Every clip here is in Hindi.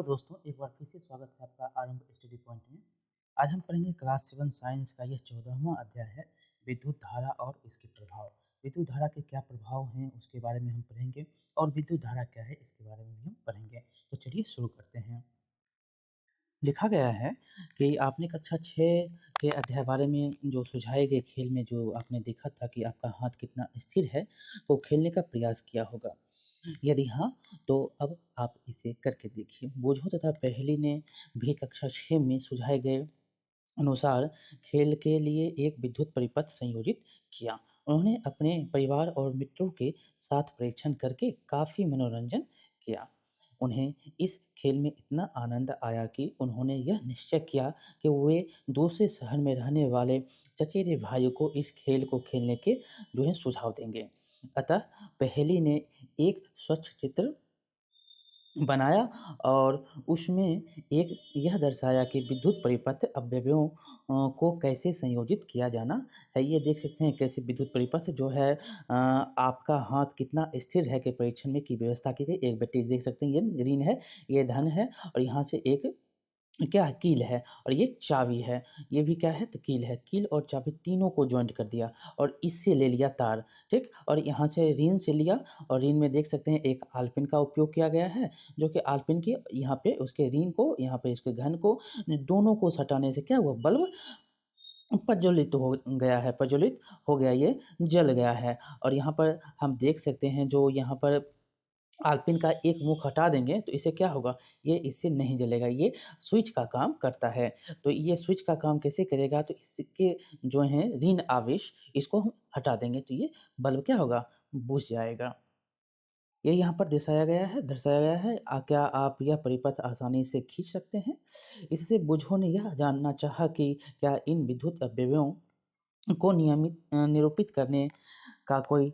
तो दोस्तों एक बार फिर से स्वागत है आपका आरंभ स्टडी पॉइंट में। आज हम पढ़ेंगे क्लास 7 साइंस का यह 14वां अध्याय है, विद्युत धारा और इसके प्रभाव। विद्युत धारा के क्या प्रभाव हैं उसके बारे में हम पढ़ेंगे और विद्युत धारा क्या है इसके बारे में भी हम पढ़ेंगे। तो चलिए शुरू करते हैं। लिखा गया है कि आपने कक्षा 6 के अध्याय बारे में जो सुझाए गए खेल में जो आपने देखा था कि आपका हाथ कितना स्थिर है, तो खेलने का प्रयास किया होगा। यदि हाँ, तो अब आप इसे करके देखिए। बोझों तथा पहेली ने भी कक्षा 6 में सुझाए गए अनुसार खेल के लिए एक विद्युत परिपथ संयोजित किया। उन्होंने अपने परिवार और मित्रों के साथ परीक्षण करके काफ़ी मनोरंजन किया। उन्हें इस खेल में इतना आनंद आया कि उन्होंने यह निश्चय किया कि वे दूसरे शहर में रहने वाले चचेरे भाइयों को इस खेल को खेलने के सुझाव देंगे। अतः पहेली ने एक स्वच्छ चित्र बनाया और उसमें एक यह दर्शाया कि विद्युत परिपथ अवयवों को कैसे संयोजित किया जाना है। ये देख सकते हैं कैसे विद्युत परिपथ आपका हाथ कितना स्थिर है के परीक्षण में की व्यवस्था की गई। एक बैटरी देख सकते हैं, ये ऋण है, ये धन है और यहाँ से एक क्या है, कील है और ये चाबी है। ये भी क्या है, तो कील है। कील और चाबी तीनों को जॉइंट कर दिया और इससे ले लिया तार, ठीक? और यहाँ से रिंग से लिया और रिंग में देख सकते हैं एक आलपिन का उपयोग किया गया है, जो कि आलपिन की यहाँ पे उसके रिंग को, यहाँ पे इसके घन को, दोनों को सटाने से क्या हुआ, बल्ब प्रज्वलित हो गया, ये जल गया है। और यहाँ पर हम देख सकते हैं जो यहाँ पर आलपिन का एक मुख हटा देंगे तो इससे क्या होगा, ये इससे नहीं जलेगा, ये स्विच का काम करता है। तो ये स्विच का काम कैसे करेगा, तो इसके जो हैं ऋण आवेश, इसको हम हटा देंगे तो ये बल्ब क्या होगा, बुझ जाएगा। ये यहाँ पर दर्शाया गया है। क्या आप यह परिपथ आसानी से खींच सकते हैं? इससे बुझो ने यह जानना चाहा कि क्या इन विद्युत अपव्ययों को निरूपित करने का कोई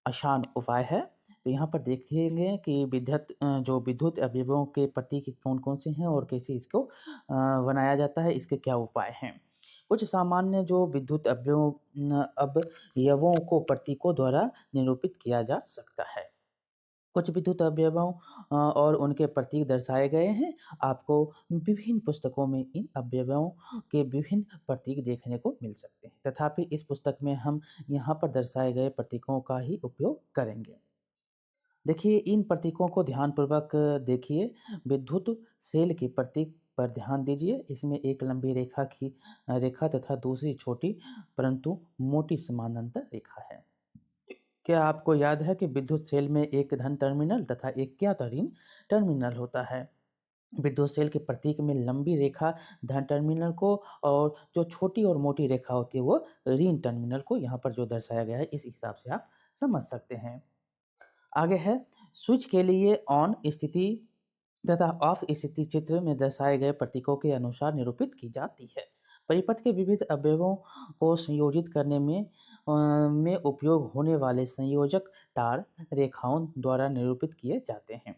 आसान उपाय है? तो यहाँ पर देखेंगे कि जो विद्युत अवयवों के प्रतीक कौन-कौन से हैं और कैसे इसको बनाया जाता है, इसके क्या उपाय हैं? कुछ सामान्य जो विद्युत अवयवों को प्रतीकों द्वारा निरूपित किया जा सकता है। कुछ विद्युत अवयवों और उनके प्रतीक दर्शाए गए हैं। आपको विभिन्न पुस्तकों में इन अवयवों के विभिन्न प्रतीक देखने को मिल सकते हैं। तथापि इस पुस्तक में हम यहाँ पर दर्शाए गए प्रतीकों का ही उपयोग करेंगे। देखिए, इन प्रतीकों को ध्यानपूर्वक देखिए। विद्युत सेल के प्रतीक पर ध्यान दीजिए। इसमें एक लंबी रेखा तथा दूसरी छोटी परंतु मोटी समानांतर रेखा है। क्या आपको याद है कि विद्युत सेल में एक धन टर्मिनल तथा एक क्या था, ऋण टर्मिनल होता है? विद्युत सेल के प्रतीक में लंबी रेखा धन टर्मिनल को और जो छोटी और मोटी रेखा होती है वो ऋण टर्मिनल को यहाँ पर जो दर्शाया गया है, इस हिसाब से आप समझ सकते हैं। आगे है, स्विच के लिए ऑन स्थिति तथा ऑफ स्थिति चित्र में दर्शाए गए प्रतीकों के अनुसार निरूपित की जाती है। परिपथ के विविध अवयवों को संयोजित करने में उपयोग होने वाले संयोजक तार रेखाओं द्वारा निरूपित किए जाते हैं।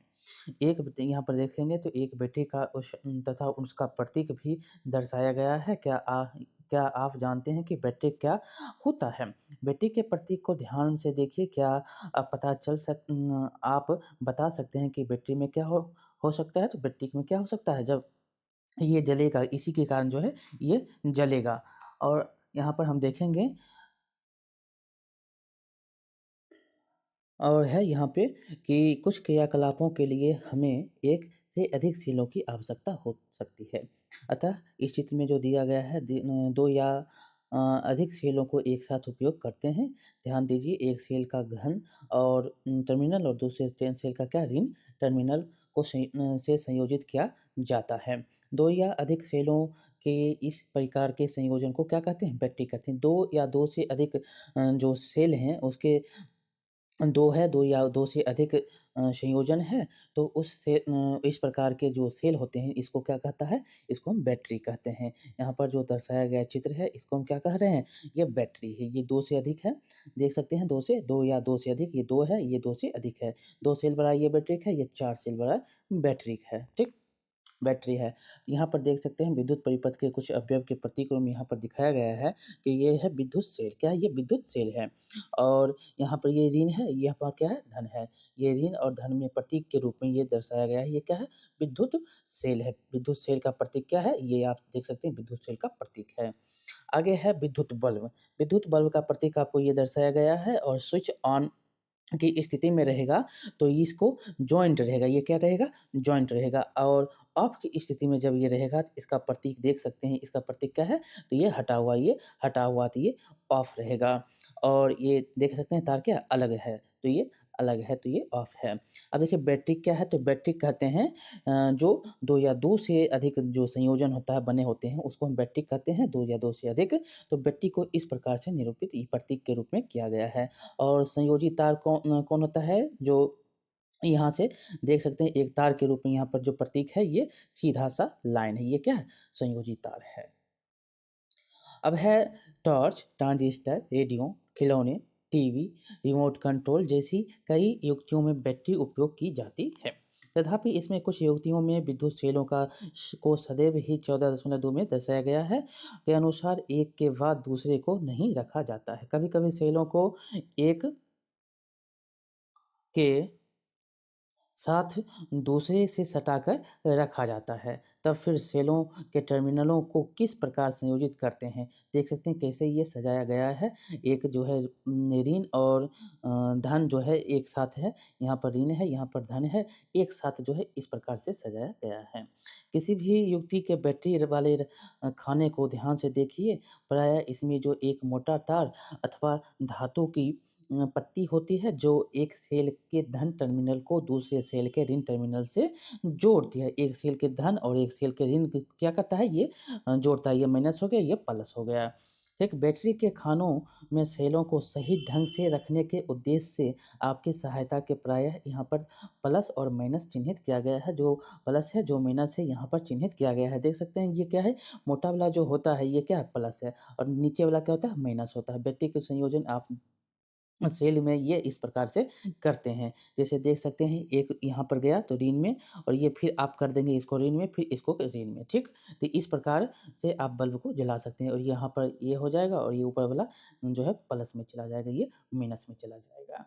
यहाँ पर देखेंगे तो एक बेटे का तथा उसका प्रतीक भी दर्शाया गया है। क्या आप जानते हैं कि बैटरी क्या होता है? बैटरी के प्रतीक को ध्यान से देखिए। क्या आप बता सकते हैं कि बैटरी में क्या हो सकता है? तो बैटरी में क्या हो सकता है, जब ये जलेगा, इसी के कारण जो है ये जलेगा। और यहाँ पर हम देखेंगे और है यहाँ पे कि कुछ क्रियाकलापों के लिए हमें एक से अधिक सेलों की आवश्यकता हो सकती है। अतः इस चित्र में जो दिया गया है, दो या अधिक सेलों को एक साथ उपयोग करते हैं। ध्यान दीजिए, एक सेल का घन और टर्मिनल और दूसरे सेल का क्या, ऋण टर्मिनल को से संयोजित किया जाता है। दो या अधिक सेलों के इस प्रकार के संयोजन को क्या कहते हैं, बैटरी कहते हैं। दो या दो से अधिक जो सेल हैं उसके 2 या 2 से अधिक संयोजन है, तो इस प्रकार के जो सेल होते हैं इसको क्या कहता है, इसको हम बैटरी कहते हैं। यहाँ पर जो दर्शाया गया चित्र है इसको हम क्या कह रहे हैं, ये बैटरी है। ये 2 से अधिक है, देख सकते हैं 2 या 2 से अधिक, ये 2 है, ये 2 से अधिक है। 2 सेल वाला ये बैटरी है, ये 4 सेल वाला बैटरी है, ठीक? बैटरी है। यहाँ पर देख सकते हैं विद्युत परिपथ के कुछ अवयव के प्रतीक रूप में यहाँ पर दिखाया गया है कि ये है विद्युत सेल। क्या है? ये विद्युत सेल है और यहाँ पर ये ऋण है, यहाँ पर क्या है? धन है। ये ऋण और धन में प्रतीक के रूप में ये दर्शाया गया है। ये क्या है? विद्युत सेल है। विद्युत सेल का प्रतीक क्या है? ये आप देख सकते हैं विद्युत सेल का प्रतीक है। आगे है विद्युत बल्ब। विद्युत बल्ब का प्रतीक आपको ये दर्शाया गया है और स्विच ऑन की स्थिति में रहेगा तो इसको जॉइंट रहेगा। ये क्या रहेगा? जॉइंट रहेगा और ऑफ की स्थिति में जब ये रहेगा तो इसका प्रतीक देख सकते हैं, इसका प्रतीक क्या है? तो ये हटा हुआ, ये हटा हुआ तो ये ऑफ रहेगा और ये देख सकते हैं तार क्या अलग है, तो ये अलग है, तो ये ऑफ है। अब देखिए बैटरी क्या है? तो बैटरी कहते हैं जो 2 या 2 से अधिक जो संयोजन होता है, बने होते हैं, उसको हम बैटरी कहते हैं, 2 या 2 से अधिक। तो बैटरी को इस प्रकार से निरूपित ई प्रतीक के रूप में किया गया है। और संयोजी तार कौन होता है? जो यहाँ से देख सकते हैं एक तार के रूप में यहाँ पर जो प्रतीक है ये सीधा-सा लाइन है। ये क्या है? संयोजी तार है। अब है टॉर्च, ट्रांजिस्टर, रेडियो, खिलौने, टीवी, रिमोट कंट्रोल जैसी कई युक्तियों में बैटरी उपयोग की जाती है। तथापि इसमें कुछ युक्तियों में विद्युत सेलों का को सदैव ही 14.2 में दर्शाया गया है के अनुसार एक के बाद दूसरे को नहीं रखा जाता है। कभी-कभी सेलों को एक के साथ दूसरे से सटाकर रखा जाता है। तब फिर सेलों के टर्मिनलों को किस प्रकार संयोजित करते हैं। देख सकते हैं कैसे ये सजाया गया है। एक जो है ऋण और धन जो है एक साथ है। यहाँ पर ऋण है, यहाँ पर धन है। एक साथ जो है इस प्रकार से सजाया गया है। किसी भी युक्ति के बैटरी वाले खाने को ध्यान से देखिए। प्रायः इसमें जो एक मोटा तार अथवा धातु की पत्ती होती है जो एक सेल के धन टर्मिनल को दूसरे सेल के ऋण टर्मिनल से जोड़ती है। एक सेल के धन और एक सेल के ऋण क क्या करता है ये जोड़ता है। ये माइनस हो गया, ये प्लस हो गया। एक बैटरी के खानों में सेलों को सही ढंग से रखने के उद्देश्य से आपकी सहायता के प्रायः यहाँ पर प्लस और माइनस चिन्हित किया गया है। जो प्लस है, जो माइनस है यहाँ पर चिन्हित किया गया है। देख सकते हैं ये क्या है? मोटा वाला जो होता है ये क्या है? प्लस है और नीचे वाला क्या होता है? माइनस होता है। बैटरी के संयोजन आप सेल में ये इस प्रकार से करते हैं। जैसे देख सकते हैं एक यहाँ पर गया तो ऋण में और ये फिर आप कर देंगे इसको ऋण में, फिर इसको ऋण में, ठीक? तो इस प्रकार से आप बल्ब को जला सकते हैं और यहाँ पर ये हो जाएगा और ये ऊपर वाला जो है प्लस में चला जाएगा, ये माइनस में चला जाएगा।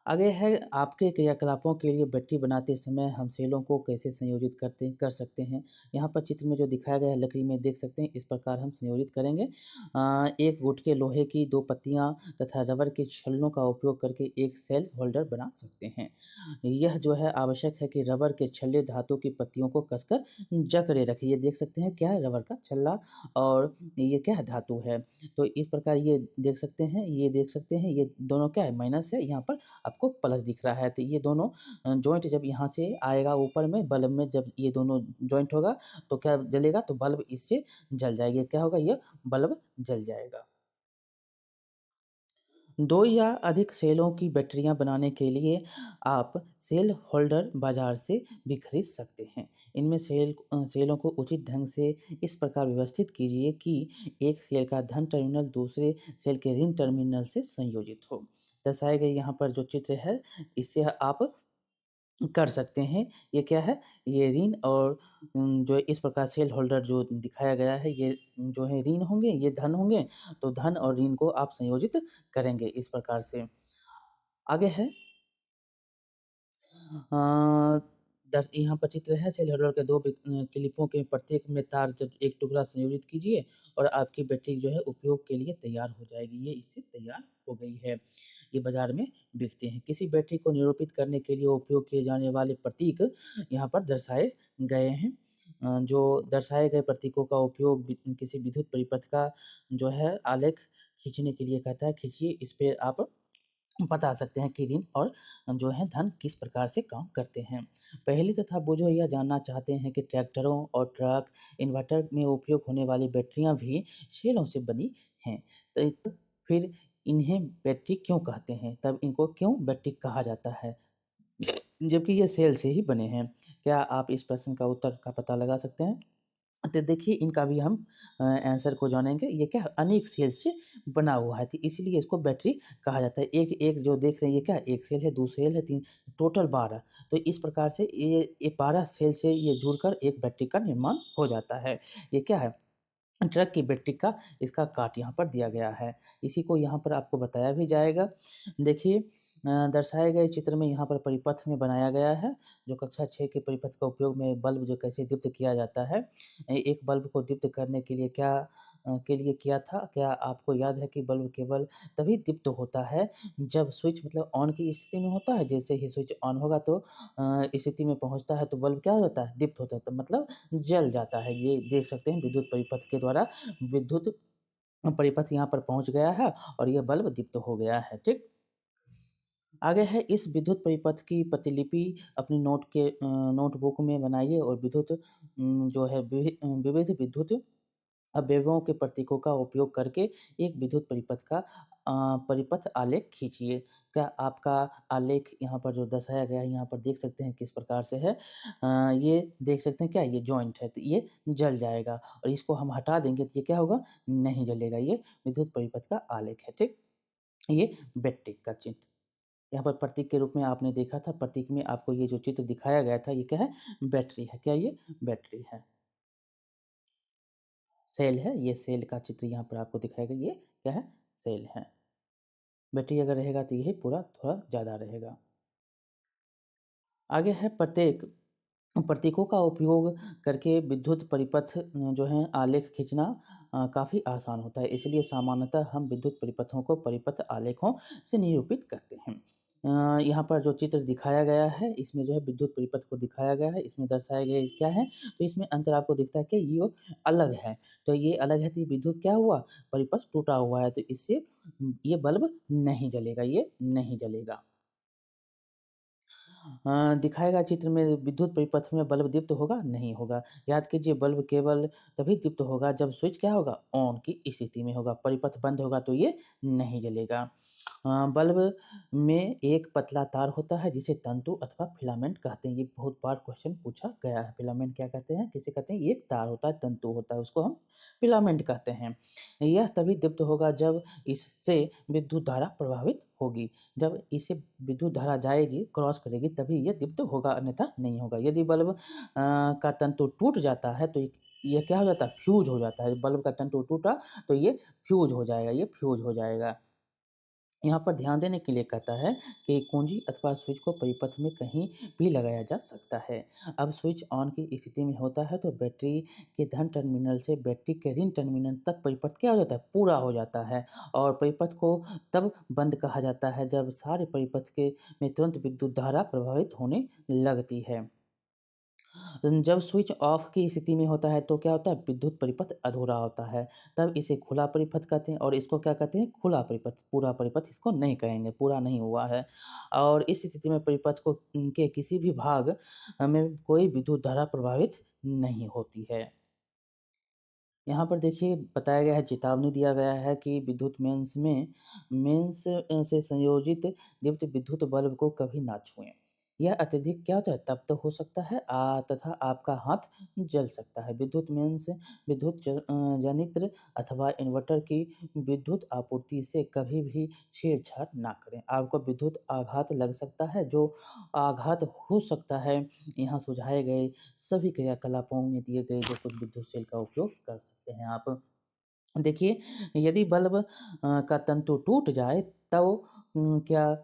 आगे है आपके क्रियाकलापों के लिए बैटरी बनाते समय हम सेलों को कैसे संयोजित कर सकते हैं। यहाँ पर चित्र में जो दिखाया गया है लकड़ी में देख सकते हैं इस प्रकार हम संयोजित करेंगे। एक गुट के लोहे की 2 पत्तियाँ तथा रबर के छल्लों का उपयोग करके एक सेल होल्डर बना सकते हैं। यह जो है आवश्यक है कि रबर के छल्ले धातु की पत्तियों को कसकर जकड़े रखें। ये देख सकते हैं क्या है रबर का छल्ला और ये क्या है धातु है। तो इस प्रकार ये देख सकते हैं, ये देख सकते हैं ये दोनों क्या है माइनस है, यहाँ पर आपको प्लस दिख रहा है। तो ये दोनों जॉइंट जब यहाँ से आएगा ऊपर में बल्ब में जब ये दोनों जॉइंट होगा तो क्या जलेगा? तो बल्ब इससे जल जाएगा। क्या होगा? ये बल्ब जल जाएगा। 2 या अधिक सेलों की बैटरियाँ बनाने के लिए आप सेल होल्डर बाज़ार से भी खरीद सकते हैं। इनमें सेलों को उचित ढंग से इस प्रकार व्यवस्थित कीजिए कि एक सेल का धन टर्मिनल दूसरे सेल के ऋण टर्मिनल से संयोजित हो। दर्शाए गए यहाँ पर जो चित्र है, इससे आप कर सकते हैं। ये क्या है? ये ऋण और जो इस प्रकार सेल होल्डर जो दिखाया गया है, ये जो है ऋण होंगे, ये धन होंगे, तो धन और ऋण को आप संयोजित करेंगे इस प्रकार से। आगे है अ, दस यहाँ पर चित्र है सेल होल्डर के 2 क्लिपों के प्रत्येक में तार जब एक टुकड़ा संयोजित कीजिए और आपकी बैटरी जो है उपयोग के लिए तैयार हो जाएगी। ये इससे तैयार हो गई है। ये बाज़ार में बिकते हैं। किसी बैटरी को निरूपित करने के लिए उपयोग किए जाने वाले प्रतीक यहाँ पर दर्शाए गए हैं। जो दर्शाए गए प्रतीकों का उपयोग किसी विद्युत परिपथ का जो है आलेख खींचने के लिए कहता है। खींचिए इस पे आप बता सकते हैं कि ऋण और जो है धन किस प्रकार से काम करते हैं। पहली तथा बुझो यह जानना चाहते हैं कि ट्रैक्टरों और ट्रक, इन्वर्टर में उपयोग होने वाली बैटरियाँ भी सेलों से बनी हैं। तो फिर इन्हें बैटरी क्यों कहते हैं? तब इनको क्यों बैटरी कहा जाता है? जबकि ये सेल से ही बने हैं। क्या आप इस प्रश्न का उत्तर का पता लगा सकते हैं? तो देखिए इनका भी हम आंसर को जानेंगे। ये क्या है अनेक सेल से बना हुआ है, तो इसीलिए इसको बैटरी कहा जाता है। एक एक जो देख रहे हैं ये क्या है 1 सेल है, 2 सेल है, 3 टोटल 12। तो इस प्रकार से ये 12 सेल से ये जुड़कर एक बैटरी का निर्माण हो जाता है। ये क्या है ट्रक की बैटरी का इसका काट यहाँ पर दिया गया है। इसी को यहाँ पर आपको बताया भी जाएगा। देखिए दर्शाए गए चित्र में यहाँ पर परिपथ में बनाया गया है, जो कक्षा 6 के परिपथ का उपयोग में बल्ब जो कैसे दीप्त किया जाता है। एक बल्ब को दीप्त करने के लिए के लिए किया था? क्या आपको याद है कि बल्ब केवल तभी दीप्त होता है जब स्विच मतलब ऑन की स्थिति में होता है? जैसे ही स्विच ऑन होगा तो स्थिति में पहुँचता है तो बल्ब क्या हो जाता है? दीप्त होता है, तो मतलब जल जाता है। ये देख सकते हैं विद्युत परिपथ के द्वारा विद्युत परिपथ यहाँ पर पहुँच गया है और ये बल्ब दीप्त हो गया है, ठीक? आगे है इस विद्युत परिपथ की प्रतिलिपि अपनी नोटबुक में बनाइए और जो है विविध विद्युत अवयवों के प्रतीकों का उपयोग करके एक विद्युत परिपथ आलेख खींचिए। क्या आपका आलेख यहाँ पर जो दर्शाया गया है, यहाँ पर देख सकते हैं किस प्रकार से है। ये देख सकते हैं क्या ये जॉइंट है, तो ये जल जाएगा और इसको हम हटा देंगे तो ये क्या होगा? नहीं जलेगा। ये विद्युत परिपथ का आलेख है, ठीक? ये बैटरी का चित्र। यहाँ पर प्रतीक के रूप में आपने देखा था, प्रतीक में आपको ये जो चित्र दिखाया गया था, ये क्या है? बैटरी है। क्या ये? बैटरी है। सेल है, ये सेल का चित्र यहाँ पर आपको दिखाएगा, ये क्या है? सेल है। बैटरी अगर रहेगा तो यही पूरा थोड़ा ज़्यादा रहेगा। आगे है प्रत्येक प्रतीकों का उपयोग करके विद्युत परिपथ जो है आलेख खींचना काफ़ी आसान होता है। इसलिए सामान्यतः हम विद्युत परिपथों को परिपथ आलेखों से निरूपित करते हैं। यहाँ पर जो चित्र दिखाया गया है, इसमें जो है विद्युत परिपथ को दिखाया गया है। इसमें दर्शाए गए क्या है? तो इसमें अंतर आपको दिखता है कि ये अलग है। तो ये अलग है तो ये विद्युत क्या हुआ? परिपथ टूटा हुआ है, तो इससे ये बल्ब नहीं जलेगा, ये नहीं जलेगा। दिखाए गए चित्र में विद्युत परिपथ में बल्ब दीप्त होगा? नहीं होगा। याद कीजिए बल्ब केवल तभी दीप्त होगा जब स्विच क्या होगा? ऑन की स्थिति में होगा। परिपथ बंद होगा तो ये नहीं जलेगा। बल्ब में एक पतला तार होता है जिसे तंतु अथवा फिलामेंट कहते हैं। ये बहुत बार क्वेश्चन पूछा गया है। फिलामेंट क्या कहते हैं? किसे कहते हैं? ये एक तार होता है, तंतु होता है, उसको हम फिलामेंट कहते हैं। यह तभी दीप्त होगा जब इससे विद्युत धारा प्रभावित होगी। जब इसे विद्युत धारा जाएगी, क्रॉस करेगी तभी ये दीप्त होगा अन्यथा नहीं होगा। यदि बल्ब का तंतु टूट जाता है तो ये क्या हो जाता है? फ्यूज़ हो जाता है। बल्ब का तंतु टूटा तो ये फ्यूज़ हो जाएगा, ये फ्यूज़ हो जाएगा। यहाँ पर ध्यान देने के लिए कहता है कि कुंजी अथवा स्विच को परिपथ में कहीं भी लगाया जा सकता है। अब स्विच ऑन की स्थिति में होता है तो बैटरी के धन टर्मिनल से बैटरी के ऋण टर्मिनल तक परिपथ क्या हो जाता है? पूरा हो जाता है और परिपथ को तब बंद कहा जाता है जब सारे परिपथ के में तुरंत विद्युत धारा प्रभावित होने लगती है। जब स्विच ऑफ की स्थिति में होता है तो क्या होता है? विद्युत परिपथ अधूरा होता है। तब इसे खुला परिपथ कहते हैं और इसको क्या कहते हैं? खुला परिपथ। पूरा परिपथ इसको नहीं कहेंगे, पूरा नहीं हुआ है। और इस स्थिति में परिपथ के किसी भी भाग में कोई विद्युत धारा प्रभावित नहीं होती है। यहाँ पर देखिए बताया गया है, चेतावनी दिया गया है कि मेंस से संयोजित दीप्त विद्युत बल्ब को कभी ना छुएँ। यह अत्यधिक क्या होता है? तप्त हो सकता है तथा आपका हाथ जल सकता है। जनित्र अथवा इन्वर्टर की विद्युत आपूर्ति से कभी भी छेड़छाड़ ना करें। आपको विद्युत आघात लग सकता है, जो आघात हो सकता है यहाँ सुझाए गए सभी क्रियाकलापों में दिए गए जो कुछ विद्युत सेल का उपयोग कर सकते हैं आप। देखिए यदि बल्ब का तंतु टूट जाए तो क्या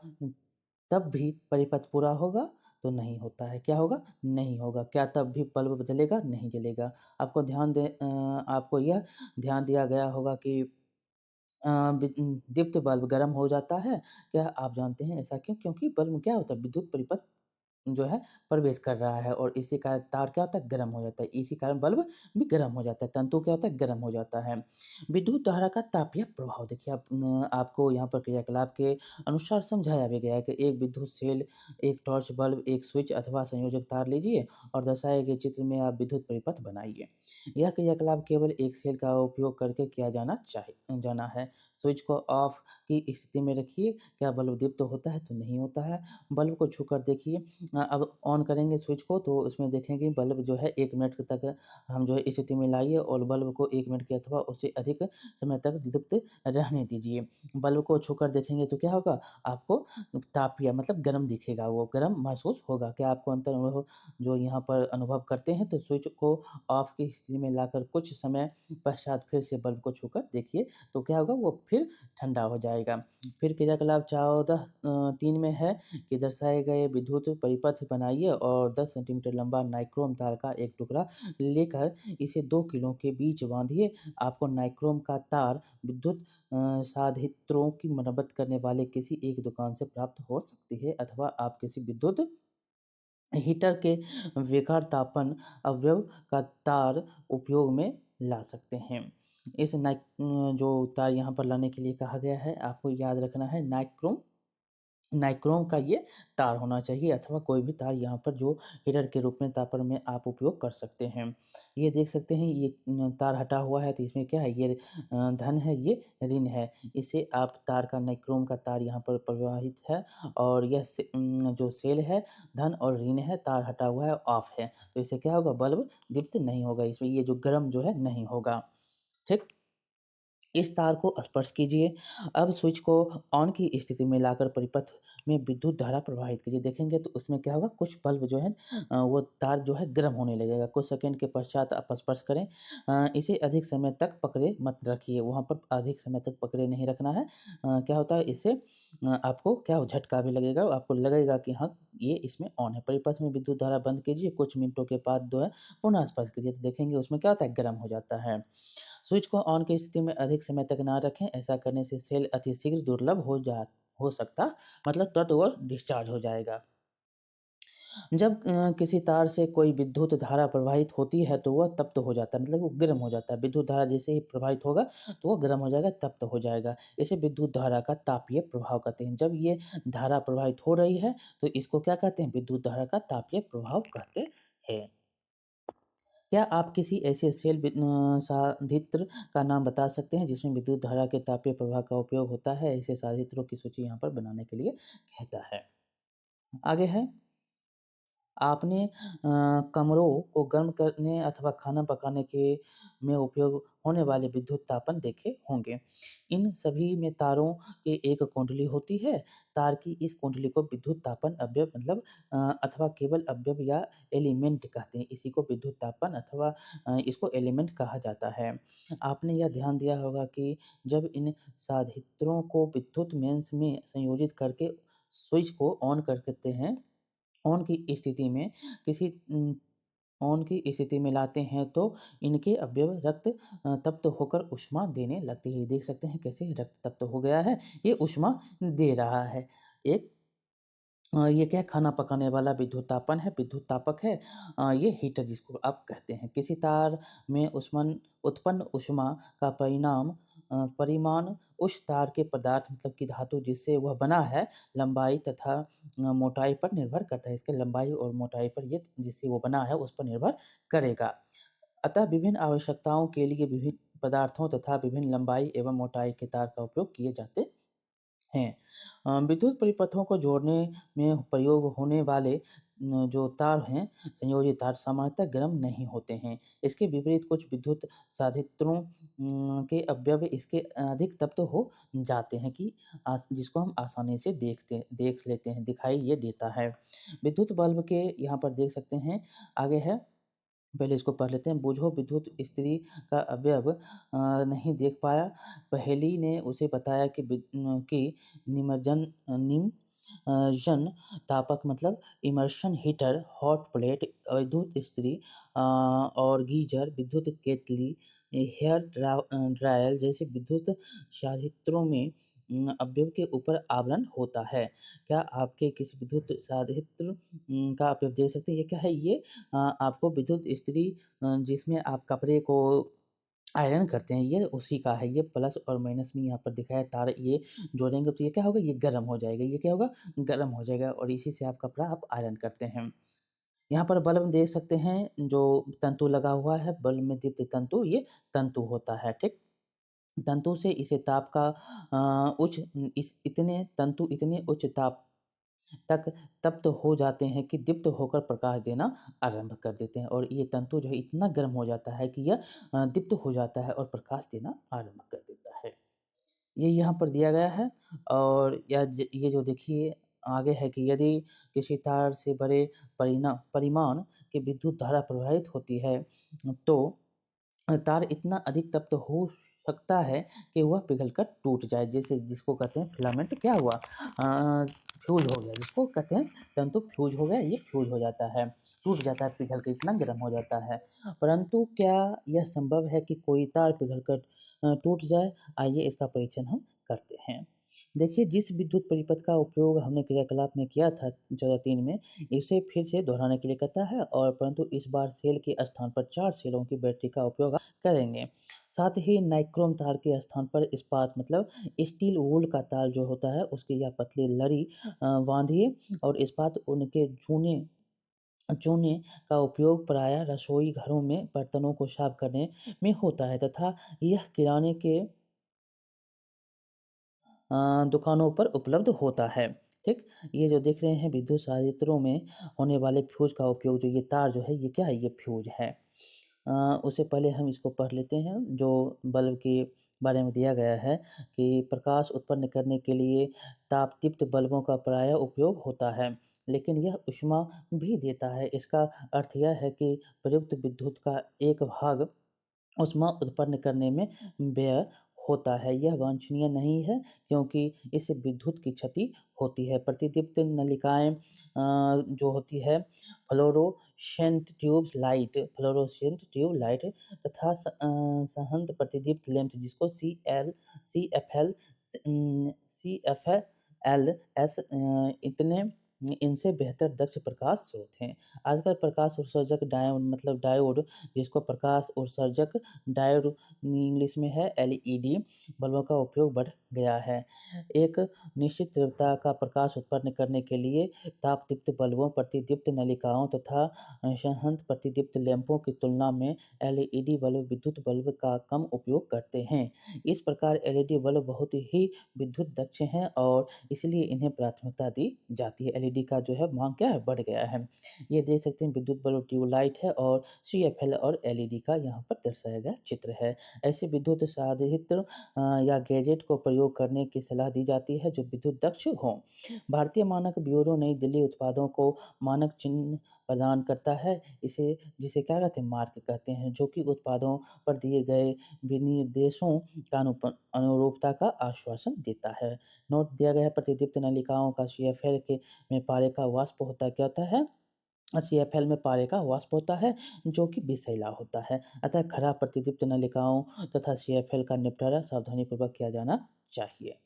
तब भी परिपथ पूरा होगा? तो नहीं होता है। क्या होगा? नहीं होगा। क्या तब भी बल्ब जलेगा? नहीं जलेगा। आपको यह ध्यान दिया गया होगा कि अ, दीप्त बल्ब गर्म हो जाता है। क्या आप जानते हैं ऐसा क्यों? क्योंकि बल्ब में क्या होता है? विद्युत परिपथ जो है प्रवेश कर रहा है और इसी कारण तार क्या होता है? गर्म हो जाता है। इसी कारण बल्ब भी गर्म हो जाता है, तंतु क्या होता है? गर्म हो जाता है। विद्युत धारा का तापीय प्रभाव देखिए आपको यहाँ पर क्रियाकलाप के अनुसार समझाया भी गया है कि एक विद्युत सेल, एक टॉर्च बल्ब, एक स्विच अथवा संयोजक तार लीजिए और दर्शाए गए चित्र में आप विद्युत परिपथ बनाइए। यह क्रियाकलाप केवल एक सेल का उपयोग करके किया जाना है। स्विच को ऑफ की स्थिति में रखिए। क्या बल्ब दीप्त होता है? तो नहीं होता है। बल्ब को छूकर देखिए। अब ऑन करेंगे स्विच को तो उसमें देखेंगे बल्ब जो है 1 मिनट तक हम जो है इस स्थिति में लाइए और बल्ब को 1 मिनट के अथवा उससे अधिक समय तक दीप्त रहने दीजिए। बल्ब को छूकर देखेंगे तो क्या होगा? आपको तापिया मतलब गर्म दिखेगा, वो गर्म महसूस होगा। क्या आपको अंतर अनुभव जो यहाँ पर अनुभव करते हैं? तो स्विच को ऑफ की स्थिति में लाकर कुछ समय पश्चात फिर से बल्ब को छूकर देखिए, तो क्या होगा? वो फिर ठंडा हो जाएगा। फिर क्रियाकलाप 14 3 में है कि दर्शाए गए विद्युत परिपथ बनाइए और 10 सेंटीमीटर लंबा नाइक्रोम तार का एक टुकड़ा लेकर इसे 2 कीलों के बीच बाँधिए। आपको नाइक्रोम का तार विद्युत साधित्रों की मरम्मत करने वाले किसी एक दुकान से प्राप्त हो सकती है अथवा आप किसी विद्युत हीटर के विखरतापन अवयव का तार उपयोग में ला सकते हैं। इस जो तार यहाँ पर लाने के लिए कहा गया है, आपको याद रखना है नाइक्रोम नाइक्रोम का ये तार होना चाहिए अथवा कोई भी तार यहाँ पर जो हीटर के रूप में तापर में आप उपयोग कर सकते हैं। ये देख सकते हैं ये तार हटा हुआ है तो इसमें क्या है ये धन है ये ऋण है। इससे आप तार का नाइक्रोम का तार यहाँ पर प्रवाहित है और यह जो सेल है धन और ऋण है तार हटा हुआ है ऑफ है। तो इससे क्या होगा बल्ब दीप्त नहीं होगा इसमें ये जो गर्म जो है नहीं होगा। ठीक? इस तार को स्पर्श कीजिए। अब स्विच को ऑन की स्थिति में लाकर परिपथ में विद्युत धारा प्रवाहित कीजिए। देखेंगे तो उसमें क्या होगा कुछ बल्ब जो है वो तार जो है गर्म होने लगेगा। कुछ सेकंड के पश्चात आप स्पर्श करें। इसे अधिक समय तक पकड़े मत रखिए। वहाँ पर अधिक समय तक पकड़े नहीं रखना है। क्या होता है इससे आपको क्या हो झटका भी लगेगा। आपको लगेगा कि हाँ, ये इसमें ऑन है। परिपथ में विद्युत धारा बंद कीजिए। कुछ मिनटों के बाद जो है पुनः स्पर्श कीजिए तो देखेंगे उसमें क्या होता है गर्म हो जाता है। स्विच को ऑन की स्थिति में अधिक समय तक ना रखें, ऐसा करने से सेल अतिशीघ्र दुर्लभ हो सकता मतलब तुरंत वो डिस्चार्ज हो जाएगा। जब किसी तार से कोई विद्युत धारा प्रवाहित होती है तो वह तप्त हो जाता है मतलब वो गर्म हो जाता है। विद्युत धारा जैसे ही प्रवाहित होगा तो वो गर्म हो जाएगा, तप्त हो जाएगा। इसे विद्युत धारा का तापीय प्रभाव कहते हैं। जब ये धारा प्रवाहित हो रही है तो इसको क्या कहते हैं? विद्युत धारा का तापीय प्रभाव कहते हैं। क्या आप किसी ऐसे साधित्र का नाम बता सकते हैं जिसमें विद्युत धारा के तापीय प्रवाह का उपयोग होता है? ऐसे साधित्रों की सूची यहाँ पर बनाने के लिए कहता है। आगे है आपने कमरों को गर्म करने अथवा खाना पकाने के में उपयोग होने वाले विद्युत तापन देखे होंगे। इन सभी में तारों की एक कुंडली होती है। तार की इस कुंडली को विद्युत तापन अवयव मतलब अथवा केवल अवयव या एलिमेंट कहते हैं। इसी को विद्युत तापन अथवा इसको एलिमेंट कहा जाता है। आपने यह ध्यान दिया होगा कि जब इन साधित्रों को विद्युत मेंस में संयोजित करके स्विच को ऑन कर देते हैं ऑन की स्थिति में किसी ऑन की स्थिति में लाते हैं तो इनके अवयव रक्त तप्त होकर ऊष्मा देने लगती है। देख सकते हैं कैसे रक्त तप्त हो गया है, ये ऊष्मा दे रहा है। एक ये क्या है खाना पकाने वाला विद्युत तापन है, विद्युत तापक है। ये हीटर जिसको आप कहते हैं। किसी तार में उत्पन्न ऊष्मा का परिमाण उस तार के पदार्थ मतलब कि धातु जिससे वह बना है, लंबाई तथा मोटाई पर निर्भर करता है। इसके लंबाई और मोटाई पर ये जिससे वो बना है उस पर निर्भर करेगा। अतः विभिन्न आवश्यकताओं के लिए विभिन्न पदार्थों तथा विभिन्न लंबाई एवं मोटाई के तार का उपयोग किए जाते हैं। विद्युत परिपथों को जोड़ने में प्रयोग होने वाले जो तार हैं, संयोजित तार सामान्यतः गर्म नहीं होते हैं। इसके विपरीत कुछ विद्युत साधित्रों के अवयव इसके अधिक तप्त हो जाते हैं कि जिसको हम आसानी से देख लेते हैं, दिखाई ये देता है। विद्युत बल्ब के यहाँ पर देख सकते हैं, आगे है पहले इसको पढ़ लेते हैं। बूझो विद्युत स्त्री का अवयव नहीं देख पाया। पहेली ने उसे बताया कि कि निमज्जन निम जन तापक मतलब इमर्शन हीटर, हॉट प्लेट, विद्युत इस्त्री और गीजर, विद्युत केतली, हेयर ड्रायर जैसे विद्युत साधित्रों में अवयव के ऊपर आवरण होता है। क्या आपके किसी विद्युत साधित्र का अवयव देख सकते हैं? ये क्या है? ये आपको विद्युत इस्त्री जिसमें आप कपड़े को आयरन करते हैं, ये उसी का है। ये प्लस और माइनस में यहाँ पर दिखाया है तार ये जोड़ेंगे तो ये क्या होगा? ये गर्म हो जाएगा। ये क्या होगा? गर्म हो जाएगा और इसी से आप कपड़ा आप आयरन करते हैं। यहाँ पर बल्ब देख सकते हैं जो तंतु लगा हुआ है, बल्ब में दीप्त तंतु ये तंतु होता है, ठीक? तंतु से इसे ताप का उच्च इस इतने तंतु इतने उच्च ताप तक तप्त हो जाते हैं कि दीप्त होकर प्रकाश देना आरंभ कर देते हैं, और ये तंतु जो है इतना गर्म हो जाता है कि यह दीप्त हो जाता है और प्रकाश देना आरंभ कर देता है। ये यहाँ पर दिया गया है। और ये जो देखिए आगे है कि यदि किसी तार से बड़े परिमाण की विद्युत धारा प्रवाहित होती है, तो तार इतना अधिक तप्त हो सकता है कि वह पिघलकर टूट जाए, जैसे जिसको कहते हैं फिलामेंट क्या हुआ, फ्यूज हो गया, जिसको कहते हैं तंतु फ्यूज हो गया, ये फ्यूज हो जाता है, टूट जाता है पिघल के, इतना गर्म हो जाता है। परंतु क्या यह संभव है कि कोई तार पिघलकर टूट जाए? आइए इसका परीक्षण हम करते हैं। देखिए, जिस विद्युत परिपथ का उपयोग हमने क्रियाकलाप में किया था 14.3 में, इसे फिर से दोहराने के लिए कहता है, और परंतु इस बार सेल के स्थान पर 4 सेलों की बैटरी का उपयोग करेंगे। साथ ही नाइक्रोम तार के स्थान पर इस्पात मतलब स्टील वूल का तार जो होता है उसकी यह पतली लड़ी बांधिए, और इस्पात उनके चूने चूने का उपयोग प्रायः रसोई घरों में बर्तनों को साफ करने में होता है, तथा यह किराने के दुकानों पर उपलब्ध होता है। ठीक? ये जो देख रहे हैं विद्युत संयंत्रों में होने वाले फ्यूज़ का उपयोग, जो ये तार जो है ये क्या है? ये फ्यूज़ है। उससे पहले हम इसको पढ़ लेते हैं जो बल्ब के बारे में दिया गया है कि प्रकाश उत्पन्न करने के लिए तापदीप्त बल्बों का प्रायः उपयोग होता है, लेकिन यह ऊष्मा भी देता है। इसका अर्थ यह है कि प्रयुक्त विद्युत का एक भाग ऊष्मा उत्पन्न करने में व्यय होता है। यह वांछनीय नहीं है क्योंकि इससे विद्युत की क्षति होती है। प्रतिदीप्त नलिकाएँ जो होती है फ्लोरोसेंट ट्यूब लाइट तथा सहंत प्रतिदीप्त लैंप जिसको सीएफएल सीएफएलएस इतने इनसे बेहतर दक्ष प्रकाश स्रोत हैं। आजकल प्रकाश उत्सर्जक डायोड, जिसको प्रकाश उत्सर्जक डायोड इंग्लिश में है एलईडी, बल्बों का उपयोग बढ़ गया है। एक निश्चित तीव्रता का प्रकाश उत्पन्न करने के लिए तापदीप्त बल्बों, प्रतिदीप्त नलिकाओं तथा संहत प्रतिदीप्त लैंपों की तुलना में एलईडी बल्ब विद्युत बल्ब का कम उपयोग करते हैं। इस प्रकार एलईडी बल्ब बहुत ही विद्युत दक्ष हैं और इसलिए इन्हें प्राथमिकता दी जाती है। एलईडी का जो है मांग क्या है? बढ़ गया है। ये देख सकते हैं विद्युत बल्ब ट्यूबलाइट है और सीएफएल और एलईडी का यहाँ पर दर्शाया गया चित्र है। ऐसे विद्युत साधित्र या गैजेट को प्रयोग करने की सलाह दी जाती है जो विद्युत दक्ष हों। भारतीय मानक ब्यूरो नई दिल्ली उत्पादों को मानक चिन्ह प्रदान करता है, इसे जिसे क्या कहते हैं? मार्क कहते हैं, जो कि उत्पादों पर दिए गए विनिर्देशों का अनुरूपता का आश्वासन देता है। नोट दिया गया है प्रतिदीप्त नलिकाओं का सीएफएल के में पारे का वाष्प होता क्या होता है? सीएफएल में पारे का वाष्प होता है जो कि विषैला होता है। अतः खराब प्रतिदीप्त नलिकाओं तथा सीएफएल का निपटारा सावधानीपूर्वक किया जाना चाहिए।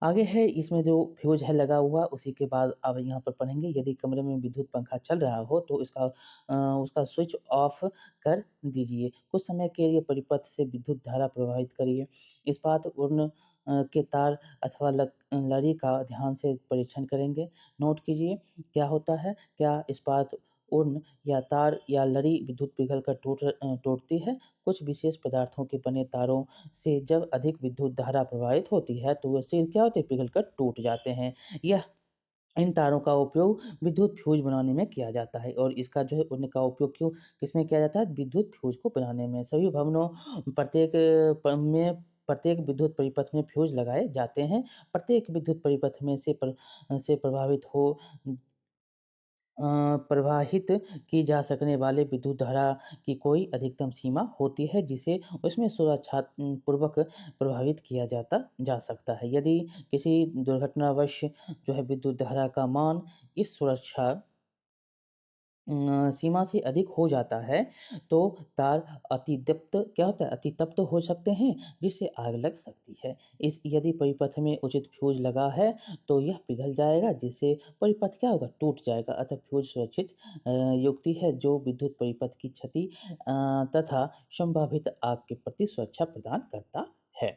आगे है इसमें जो फ्यूज़ है लगा हुआ, उसी के बाद अब यहाँ पर पढ़ेंगे यदि कमरे में विद्युत पंखा चल रहा हो तो उसका स्विच ऑफ कर दीजिए। कुछ समय के लिए परिपथ से विद्युत धारा प्रवाहित करिए। इस्पात उत्पन्न के तार अथवा लड़ी का ध्यान से परीक्षण करेंगे। नोट कीजिए क्या होता है? क्या इस्पात उत्पन्न या तार या लड़ी विद्युत पिघल कर टूटती है? कुछ विशेष पदार्थों के बने तारों से जब अधिक विद्युत धारा प्रवाहित होती है तो वे सिर क्या होते हैं? पिघलकर टूट जाते हैं। यह इन तारों का उपयोग विद्युत फ्यूज बनाने में किया जाता है, और इसका जो है उनका उपयोग किसमें किया जाता है? विद्युत फ्यूज को बनाने में। सभी भवनों प्रत्येक प्रत्येक विद्युत परिपथ में फ्यूज लगाए जाते हैं। प्रत्येक विद्युत परिपथ में से प्रवाहित की जा सकने वाले विद्युत धारा की कोई अधिकतम सीमा होती है जिसे उसमें पूर्वक प्रभावित किया जा सकता है। यदि किसी दुर्घटनावश जो है विद्युत धारा का मान इस सुरक्षा सीमा से अधिक हो जाता है तो तार अतिदीप्त क्या होता है? अतितप्त हो सकते हैं जिससे आग लग सकती है। इस यदि परिपथ में उचित फ्यूज लगा है तो यह पिघल जाएगा जिससे परिपथ क्या होगा? टूट जाएगा। अतः फ्यूज सुरक्षित युक्ति है जो विद्युत परिपथ की क्षति तथा संभावित आग के प्रति सुरक्षा प्रदान करता है।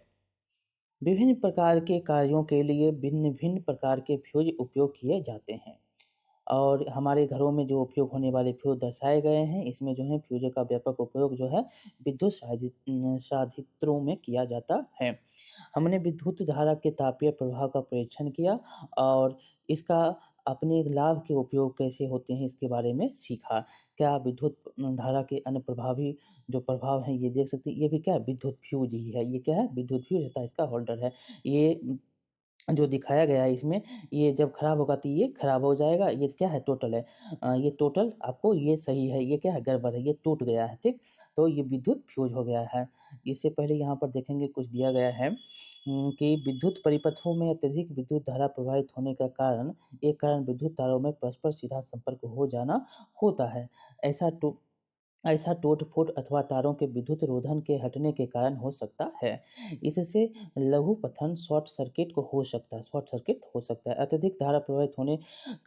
विभिन्न प्रकार के कार्यों के लिए भिन्न भिन्न प्रकार के फ्यूज उपयोग किए जाते हैं। और हमारे घरों में जो उपयोग होने वाले फ्यूज़ दर्शाए गए हैं, इसमें जो है फ्यूज़ों का व्यापक उपयोग जो है विद्युत साधित्रों में किया जाता है। हमने विद्युत धारा के तापीय प्रभाव का परीक्षण किया और इसका अपने लाभ के उपयोग कैसे होते हैं इसके बारे में सीखा। क्या विद्युत धारा के अन्य प्रभावी जो प्रभाव हैं ये देख सकते हैं, ये भी क्या है विद्युत फ्यूज़ ही है। ये क्या है विद्युत फ्यूज़ तथा इसका होल्डर है। ये जो दिखाया गया है इसमें, ये जब खराब होगा तो ये खराब हो जाएगा, ये क्या है टोटल है। ये टोटल आपको ये सही है, ये क्या है गड़बड़ है, ये टूट गया है, ठीक? तो ये विद्युत फ्यूज़ हो गया है। इससे पहले यहाँ पर देखेंगे कुछ दिया गया है कि विद्युत परिपथों में अत्यधिक विद्युत धारा प्रवाहित होने का कारण एक कारण विद्युत तारों में परस्पर सीधा संपर्क हो जाना होता है। ऐसा टो ऐसा टूट-फूट अथवा तारों के विद्युत रोधन के हटने के कारण हो सकता है। इससे लघु पतन शॉर्ट सर्किट हो सकता है। अत्यधिक धारा प्रवाहित होने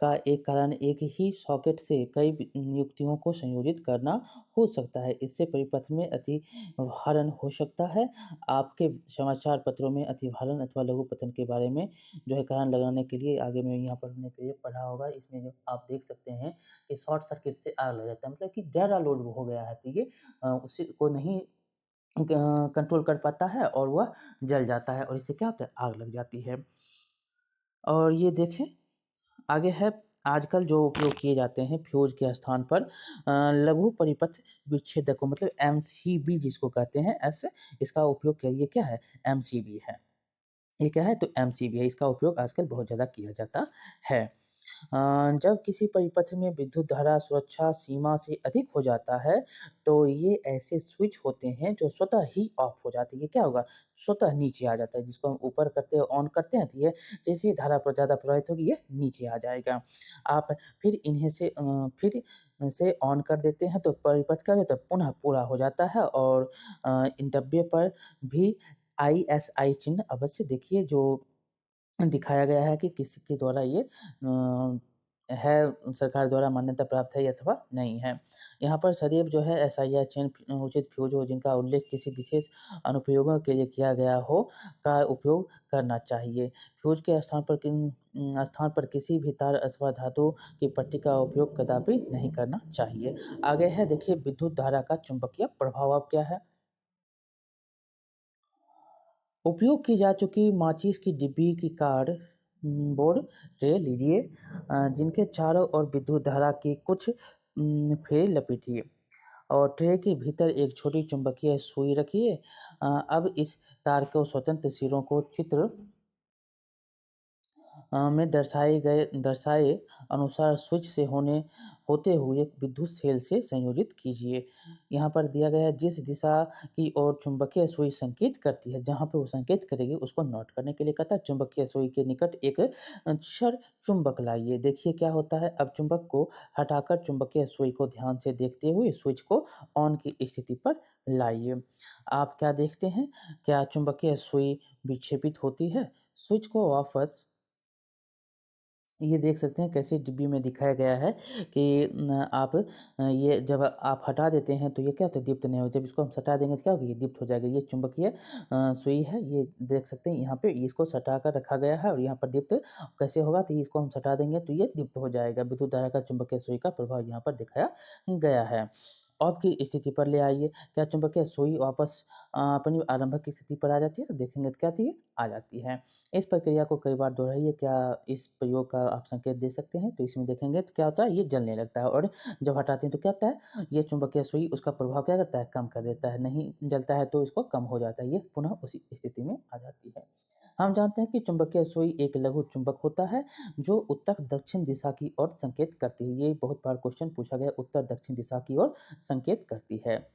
का एक कारण एक ही सॉकेट से कई युक्तियों को संयोजित करना हो सकता है। इससे परिपथ में अतिभारण हो सकता है। आपके समाचार पत्रों में अतिभारण अथवा लघु पतन के बारे में जो है कारण लगाने के लिए आगे में यहाँ पढ़ने के लिए पढ़ा होगा। इसमें जो आप देख सकते हैं कि शॉर्ट सर्किट से आग लग जाता है मतलब कि ज़्यादा लोड हो गया है तो ये उसी को नहीं कंट्रोल कर पाता है और वह जल जाता है और इससे क्या होता है आग लग जाती है। और ये देखें आगे है आजकल जो उपयोग किए जाते हैं फ्यूज़ के स्थान पर लघु परिपथ विच्छेदकों मतलब एमसीबी जिसको कहते हैं ऐसे इसका उपयोग किया ये क्या है एमसीबी है। ये क्या है तो एमसीबी है इसका उपयोग आजकल बहुत ज़्यादा किया जाता है। जब किसी परिपथ में विद्युत धारा सुरक्षा सीमा से अधिक हो जाता है, तो ये ऐसे स्विच होते हैं जो स्वतः ही ऑफ हो जाते हैं। ये क्या होगा? स्वतः नीचे आ जाता है, जिसको हम ऊपर करते हैं ऑन करते हैं तो ये जैसे ही धारा ज़्यादा प्रवाहित होगी ये नीचे आ जाएगा। आप फिर फिर से ऑन कर देते हैं तो परिपथ क्या होता है पुनः पूरा हो जाता है और इन डब्बे पर भी आईएसआई चिन्ह अवश्य देखिए जो दिखाया गया है कि किसके द्वारा ये है सरकार द्वारा मान्यता प्राप्त है अथवा नहीं है। यहाँ पर सदैव जो है एसआईआर चिन्ह उचित फ्यूज़ हो जिनका उल्लेख किसी विशेष अनुप्रयोगों के लिए किया गया हो का उपयोग करना चाहिए। फ्यूज़ के स्थान पर किसी भी तार अथवा धातु की पट्टी का उपयोग कदापि नहीं करना चाहिए। आगे है देखिए विद्युत धारा का चुंबकीय प्रभाव अब क्या है? उपयोग की जा चुकी माचिस की डिब्बी की बोर्ड ट्रे लीजिए जिनके चारों ओर विद्युत धारा की कुछ फेरे लपेटिए और ट्रे के भीतर एक छोटी चुंबकीय सुई रखिए। अब इस तार को स्वतंत्र सिरों को चित्र में दर्शाए अनुसार स्विच से होते हुए विद्युत सेल से संयोजित कीजिए। यहाँ पर दिया गया है जिस दिशा की ओर चुंबकीय सुई संकेत करती है, जहाँ पे वो संकेत करेगी उसको नोट करने के लिए कहता है चुंबकीय सुई के निकट एक क्षण चुंबक लाइए। देखिए क्या होता है अब चुंबक को हटाकर चुंबकीय सुई को ध्यान से देखते हुए स्विच को ऑन की स्थिति पर लाइए। आप क्या देखते हैं? क्या चुंबकीय सुई विक्षेपित होती है? स्विच को वापस ये देख सकते हैं कैसे डिब्बी में दिखाया गया है कि आप ये जब आप हटा देते हैं तो ये क्या होता है दीप्त नहीं होता जब इसको हम सटा देंगे तो क्या होगा ये दीप्त हो जाएगा ये चुंबकीय सुई है ये देख सकते हैं यहाँ पे इसको सटा कर रखा गया है और यहाँ पर दीप्त कैसे होगा तो इसको हम सटा देंगे तो ये दीप्त हो जाएगा विद्युत धारा का चुंबकीय सुई का प्रभाव यहाँ पर दिखाया गया है ऑफ की स्थिति पर ले आइए क्या चुंबकीय सुई वापस अपनी आरंभिक की स्थिति पर आ जाती है तो देखेंगे तो क्या आती है आ जाती है इस प्रक्रिया को कई बार दोहराइए क्या इस प्रयोग का आप संकेत दे सकते हैं? तो इसमें देखेंगे तो क्या होता है ये जलने लगता है और जब हटाते हैं तो क्या होता है ये चुंबकीय सुई उसका प्रभाव क्या करता है कम कर देता है, नहीं जलता है तो इसको कम हो जाता है, ये पुनः उसी स्थिति में आ जाती है। हम जानते हैं कि चुंबकीय सुई एक लघु चुंबक होता है जो उत्तर-दक्षिण दिशा की ओर संकेत करती है। ये बहुत बार क्वेश्चन पूछा गया उत्तर-दक्षिण दिशा की ओर संकेत करती है।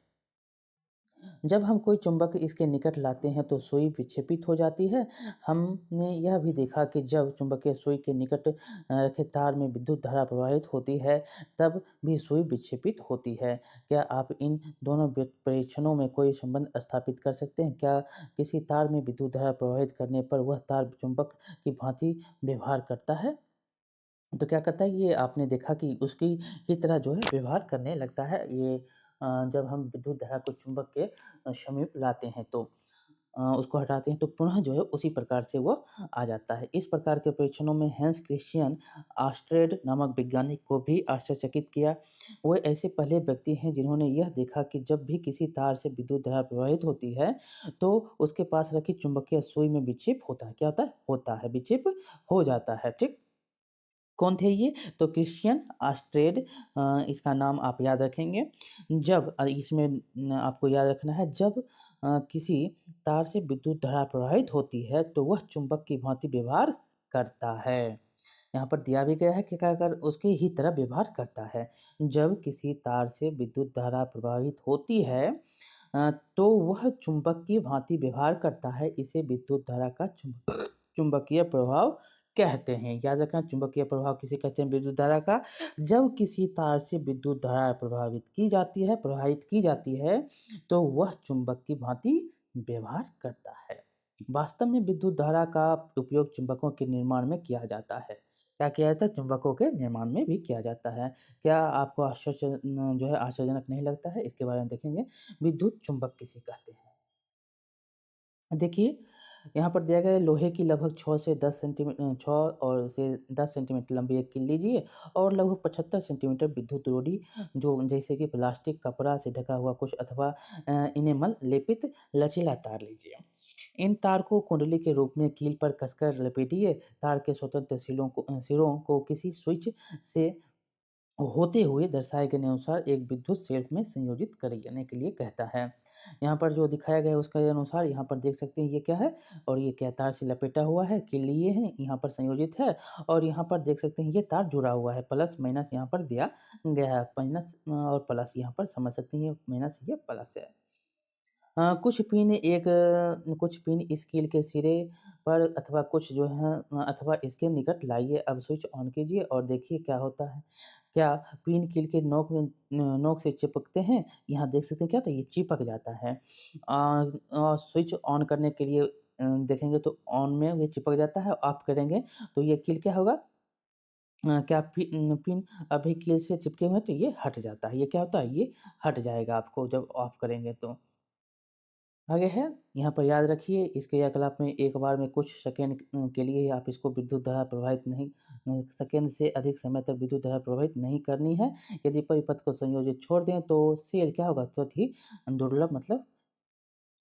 जब हम कोई चुंबक इसके निकट लाते हैं तो सुई विक्षेपित हो जाती है। हमने यह भी देखा कि जब चुंबकीय सुई के निकट रखे तार में विद्युत धारा प्रवाहित होती है, तब भी सुई विक्षेपित होती है। क्या आप इन दोनों परीक्षणों में कोई संबंध स्थापित कर सकते हैं? क्या किसी तार में विद्युत धारा प्रवाहित करने पर वह तार चुंबक की भांति व्यवहार करता है? तो क्या करता है ये आपने देखा कि उसकी ही तरह जो है व्यवहार करने लगता है ये जब हम विद्युत धारा को चुंबक के समीप लाते हैं तो। उसको हटाते हैं तो पुनः जो है उसी प्रकार से वो आ जाता है। इस प्रकार के परीक्षणों में हैंस क्रिश्चियन आर्मस्ट्रेड नामक वैज्ञानिक को भी आश्चर्यचकित किया। वो ऐसे पहले व्यक्ति हैं जिन्होंने यह देखा कि जब भी किसी तार से विद्युत धारा प्रवाहित होती है, तो उसके पास रखी चुंबकीय सुई में विक्षेप होता है। क्या होता है? होता है, विक्षेप हो जाता है, ठीक? कौन थे ये? तो क्रिश्चियन आर्मस्ट्रेड इसका नाम आप याद रखेंगे। जब इसमें आपको याद रखना है जब किसी तार से विद्युत धारा प्रवाहित होती है तो वह चुंबक की भांति व्यवहार करता है। यहाँ पर दिया भी गया है कि क्या कर उसके ही तरह व्यवहार करता है। जब किसी तार से विद्युत धारा प्रवाहित होती है तो वह चुंबक की भांति व्यवहार करता है। इसे विद्युत धारा का चुंबकीय प्रभाव कहते हैं। याद रखना चुंबकीय प्रभाव किसे कहते हैं? विद्युत धारा का। जब किसी तार से विद्युत धारा प्रवाहित की जाती है तो वह चुंबक की भांति व्यवहार करता है। वास्तव में विद्युत धारा का उपयोग चुंबकों के निर्माण में किया जाता है। क्या किया जाता है? चुंबकों के निर्माण में भी किया जाता है। क्या आपको जो है आश्चर्यजनक नहीं लगता है? इसके बारे में देखेंगे। विद्युत चुंबक किसे कहते हैं? देखिए, यहाँ पर दिया गया है लोहे की लगभग 6 और से 10 सेंटीमीटर लंबी एक कील लीजिए और लगभग 75 सेंटीमीटर विद्युत रोडी जो जैसे कि प्लास्टिक कपड़ा से ढका हुआ कुछ अथवा इनेमल लेपित लचीला तार लीजिए। इन तार को कुंडली के रूप में कील पर कसकर लपेटिए। तार के स्वतंत्र सिरों को किसी स्विच से होते हुए दर्शाए गए अनुसार एक विद्युत सेल्फ में संयोजित करने के लिए कहता है। यहाँ पर जो दिखाया गया है उसके अनुसार यहाँ पर देख सकते हैं ये क्या है और ये क्या तार से लपेटा हुआ है कि लिए हैं यहाँ पर संयोजित है और यहाँ पर देख सकते हैं ये तार जुड़ा हुआ है प्लस माइनस यहाँ पर दिया गया है माइनस और प्लस यहाँ पर समझ सकते हैं ये माइनस ये प्लस है। कुछ पिन इस कील के सिरे पर अथवा कुछ जो है अथवा इसके निकट लाइए। अब स्विच ऑन कीजिए और देखिए क्या होता है। क्या पिन कील के नोक से चिपकते हैं? यहाँ देख सकते हैं क्या होता है ये चिपक जाता है। स्विच ऑन करने के लिए देखेंगे तो ऑन में ये चिपक जाता है, ऑफ करेंगे तो ये कील क्या होगा क्या पिन अभी कील से चिपके हुए हैं तो ये हट जाता है। ये क्या होता है? ये हट जाएगा आपको जब ऑफ करेंगे तो। आगे है, यहाँ पर याद रखिए इस क्रियाकलाप में एक बार में कुछ सेकंड के लिए आप इसको विद्युत धारा प्रवाहित नहीं सेकंड से अधिक समय तक विद्युत धारा प्रवाहित नहीं करनी है। यदि परिपथ को संयोजित छोड़ दें तो सेल क्या होगा? तुरंत ही दुर्लभ मतलब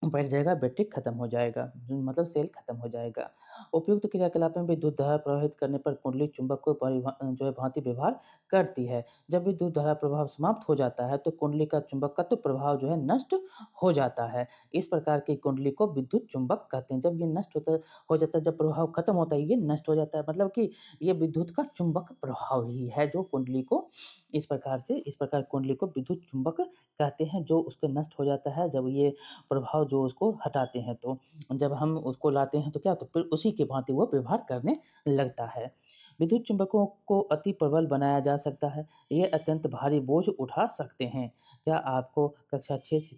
बैठ जाएगा, बैटरी खत्म हो जाएगा, मतलब सेल खत्म हो जाएगा। उपयुक्त क्रियाकलाप में विद्युत धारा प्रवाहित करने पर कुंडली चुंबक को जो है भांति व्यवहार करती है। जब विद्युत धारा प्रभाव समाप्त हो जाता है तो कुंडली का चुंबकत्व प्रभाव जो है नष्ट हो जाता है। इस प्रकार की कुंडली को विद्युत चुंबक कहते हैं। जब ये नष्ट हो जाता है, जब प्रभाव खत्म होता है, ये नष्ट हो जाता है मतलब कि ये विद्युत का चुंबक प्रभाव ही है जो कुंडली को इस प्रकार कुंडली को विद्युत चुंबक कहते हैं जो उसका नष्ट हो जाता है जब ये प्रभाव जो उसको हटाते हैं तो जब हम उसको लाते हैं तो क्या होता है फिर उसी की भांति वो व्यवहार करने लगता है। विद्युत चुंबकों को अति प्रबल बनाया जा सकता है। ये अत्यंत भारी बोझ उठा सकते हैं। क्या आपको कक्षा 6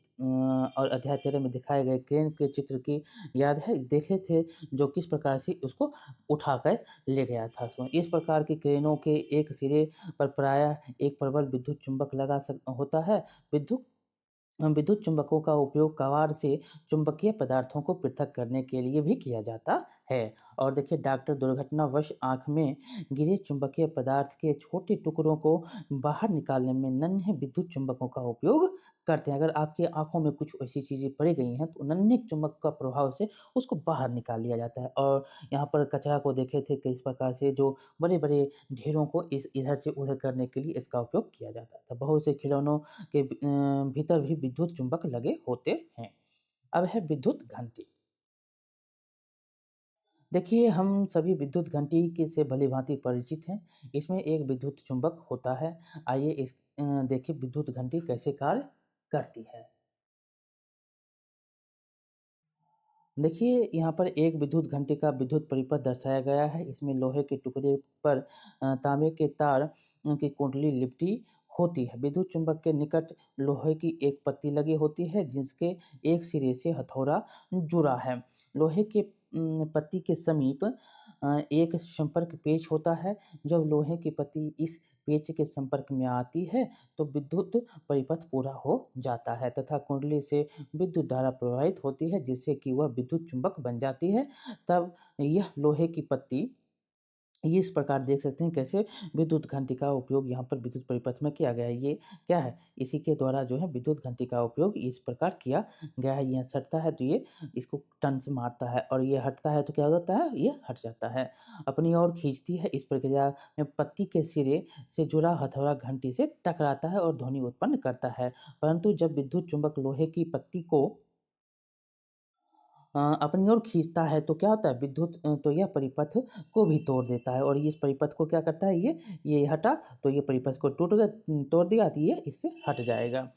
और अध्याय 13 में दिखाए गए क्रेन के चित्र की याद है? देखे थे जो किस प्रकार से उसको उठाकर ले गया था। इस प्रकार की क्रेनों के एक सिरे पर प्रायः एक प्रबल विद्युत चुंबक होता है। विद्युत विद्युत चुम्बकों का उपयोग कवाड़ से चुंबकीय पदार्थों को पृथक करने के लिए भी किया जाता है। और देखिए डॉक्टर दुर्घटनावश आँख में गिरे चुंबकीय पदार्थ के छोटे टुकड़ों को बाहर निकालने में नन्हे विद्युत चुम्बकों का उपयोग करते हैं। अगर आपकी आँखों में कुछ ऐसी चीज़ें पड़ गई हैं तो नन्हे चुम्बक का प्रभाव से उसको बाहर निकाल लिया जाता है। और यहाँ पर कचरा को देखे थे कि इस प्रकार से जो बड़े-बड़े ढेरों को इस इधर से उधर करने के लिए इसका उपयोग किया जाता था। बहुत से खिलौनों के भीतर भी विद्युत चुंबक लगे होते हैं। अब है विद्युत घंटी। देखिए हम सभी विद्युत घंटी के से भली-भाँति परिचित हैं। इसमें एक विद्युत चुंबक होता है। आइए देखिए विद्युत घंटी कैसे कार्य करती है। देखिए यहाँ पर एक विद्युत घंटे का विद्युत परिपथ दर्शाया गया है। इसमें लोहे के टुकड़े पर तांबे के तार की कुंडली लिपटी होती है। विद्युत चुंबक के निकट लोहे की एक पत्ती लगी होती है जिसके एक सिरे से हथौड़ा जुड़ा है। लोहे के पत्ती के समीप एक संपर्क पेच होता है। जब लोहे की पत्ती इस पेच के संपर्क में आती है तो विद्युत परिपथ पूरा हो जाता है तथा कुंडली से विद्युत धारा प्रवाहित होती है जिससे कि वह विद्युत चुंबक बन जाती है। तब यह लोहे की पत्ती ये इस प्रकार देख सकते हैं कैसे विद्युत घंटी का उपयोग यहाँ पर विद्युत परिपथ में किया गया है। ये क्या है? इसी के द्वारा जो है विद्युत घंटी का उपयोग इस प्रकार किया गया है। ये सटता है तो ये इसको टन से मारता है और ये हटता है तो क्या हो जाता है? ये हट जाता है। अपनी ओर खींचती है। इस प्रक्रिया में पत्ती के सिरे से जुड़ा हथौड़ा घंटी से टकराता है और ध्वनि उत्पन्न करता है। परंतु जब विद्युत चुंबक लोहे की पत्ती को अपनी ओर खींचता है तो क्या होता है तो यह परिपथ को भी तोड़ देता है और इस परिपथ को क्या करता है ये हटा तो ये परिपथ को तोड़ दिया तो ये इससे हट जाएगा।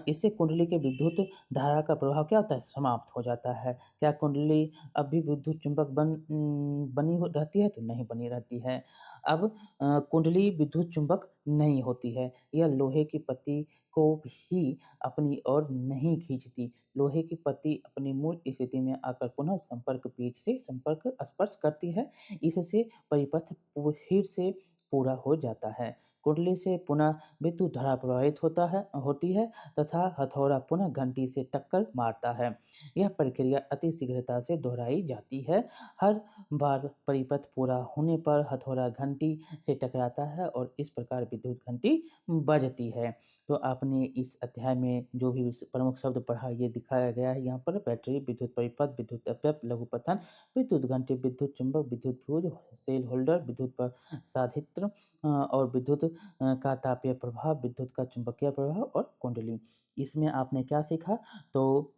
इससे कुंडली के विद्युत धारा का प्रभाव क्या होता है समाप्त हो जाता है। क्या कुंडली अब भी विद्युत चुंबक बनी रहती है तो नहीं बनी रहती है। अब कुंडली विद्युत चुंबक नहीं होती है। यह लोहे की पत्ती को भी अपनी ओर नहीं खींचती। लोहे की पत्ती अपनी मूल स्थिति में आकर पुनः संपर्क पेच से संपर्क स्पर्श करती है। इससे परिपथ फिर से पूरा हो जाता है। कुंडली से पुनः विद्युत धारा प्रवाहित होती है तथा हथौड़ा पुनः घंटी से टक्कर मारता है। यह प्रक्रिया अति शीघ्रता से दोहराई जाती है। हर बार परिपथ पूरा होने पर हथौड़ा घंटी से टकराता है और इस प्रकार विद्युत घंटी बजती है। तो आपने इस अध्याय में जो भी प्रमुख शब्द पढ़ा ये दिखाया गया है यहाँ पर बैटरी, विद्युत परिपथ, विद्युत अपव्यय, लघुपठन, विद्युत घंटी, विद्युत चुंबक, विद्युत फ्यूज, सेल होल्डर, विद्युत साधित्र और विद्युत का तापीय प्रभाव, विद्युत का चुंबकीय प्रभाव और कुंडली। इसमें आपने क्या सीखा? तो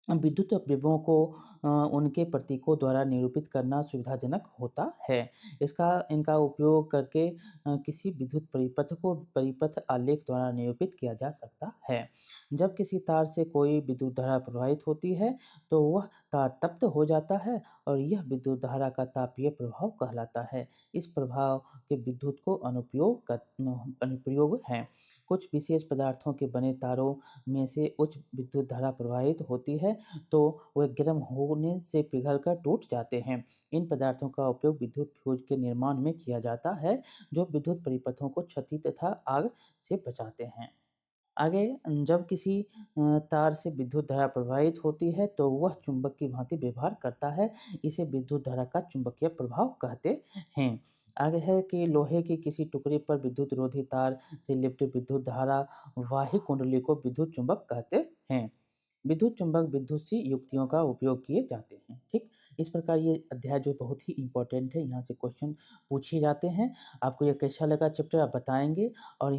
विद्युत अपव्ययों को उनके प्रतीकों द्वारा निरूपित करना सुविधाजनक होता है। इनका उपयोग करके किसी विद्युत परिपथ आलेख द्वारा निरूपित किया जा सकता है। जब किसी तार से कोई विद्युत धारा प्रवाहित होती है, तो वह तार तप्त हो जाता है और यह विद्युत धारा का तापीय प्रभाव कहलाता है। इस प्रभाव के विद्युत को अनुप्रयोग हैं। कुछ विशेष पदार्थों के बने तारों में से उच्च विद्युत धारा प्रवाहित होती है तो वे गर्म होने से पिघलकर टूट जाते हैं। इन पदार्थों का उपयोग विद्युत फ्यूज के निर्माण में किया जाता है जो विद्युत परिपथों को क्षति तथा आग से बचाते हैं। आगे जब किसी तार से विद्युत धारा प्रवाहित होती है तो वह चुंबक की भांति व्यवहार करता है। इसे विद्युत धारा का चुंबकीय प्रभाव कहते हैं। आगे है कि लोहे के किसी टुकड़े पर विद्युत रोधी तार से लिप्त विद्युत धारा वाही कुंडली को विद्युत चुंबक कहते हैं। विद्युत चुंबक विद्युत सी युक्तियों का उपयोग किए जाते हैं। ठीक, इस प्रकार ये अध्याय जो बहुत ही इम्पोर्टेंट है, यहाँ से क्वेश्चन पूछे जाते हैं। आपको ये कैसा लगा चैप्टर आप बताएंगे और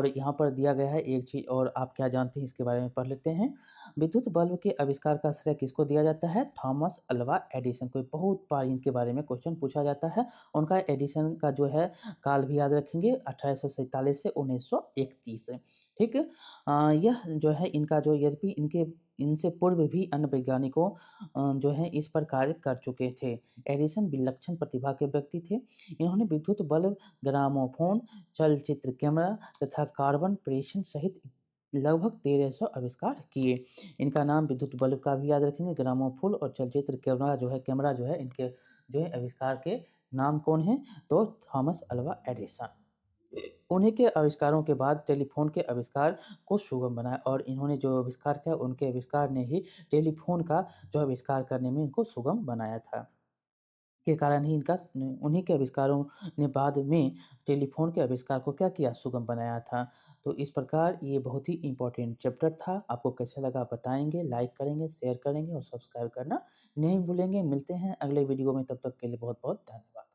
यहाँ पर दिया गया है एक चीज़ और आप क्या जानते हैं इसके बारे में पढ़ लेते हैं। विद्युत बल्ब के आविष्कार का श्रेय किसको दिया जाता है? थॉमस अल्वा एडिसन को। बहुत बार इनके बारे में क्वेश्चन पूछा जाता है। उनका एडिसन का जो है काल भी याद रखेंगे 1847 से 1931। ठीक, यह जो है इनका जो यद्यपि इनसे पूर्व भी अन्य वैज्ञानिकों जो है इस पर कार्य कर चुके थे। एडिसन विलक्षण प्रतिभा के व्यक्ति थे। इन्होंने विद्युत बल्ब, ग्रामोफोन, चलचित्र कैमरा तथा कार्बन प्रेषण सहित लगभग 1300 आविष्कार किए। इनका नाम विद्युत बल्ब का भी याद रखेंगे, ग्रामोफोन और चलचित्र कैमरा जो है इनके जो है आविष्कार के नाम कौन है? तो थॉमस अल्वा एडिसन। उन्हीं के आविष्कारों के बाद टेलीफ़ोन के आविष्कार को सुगम बनाया और इन्होंने जो आविष्कार किया उनके आविष्कार ने ही टेलीफ़ोन का जो आविष्कार करने में इनको सुगम बनाया था। के कारण ही इनका उन्हीं के आविष्कारों ने बाद में टेलीफ़ोन के आविष्कार को क्या किया? सुगम बनाया था। तो इस प्रकार ये बहुत ही इम्पोर्टेंट चैप्टर था। आपको कैसा लगा बताएँगे, लाइक करेंगे, शेयर करेंगे और सब्सक्राइब करना नहीं भूलेंगे। मिलते हैं अगले वीडियो में, तब तक के लिए बहुत-बहुत धन्यवाद।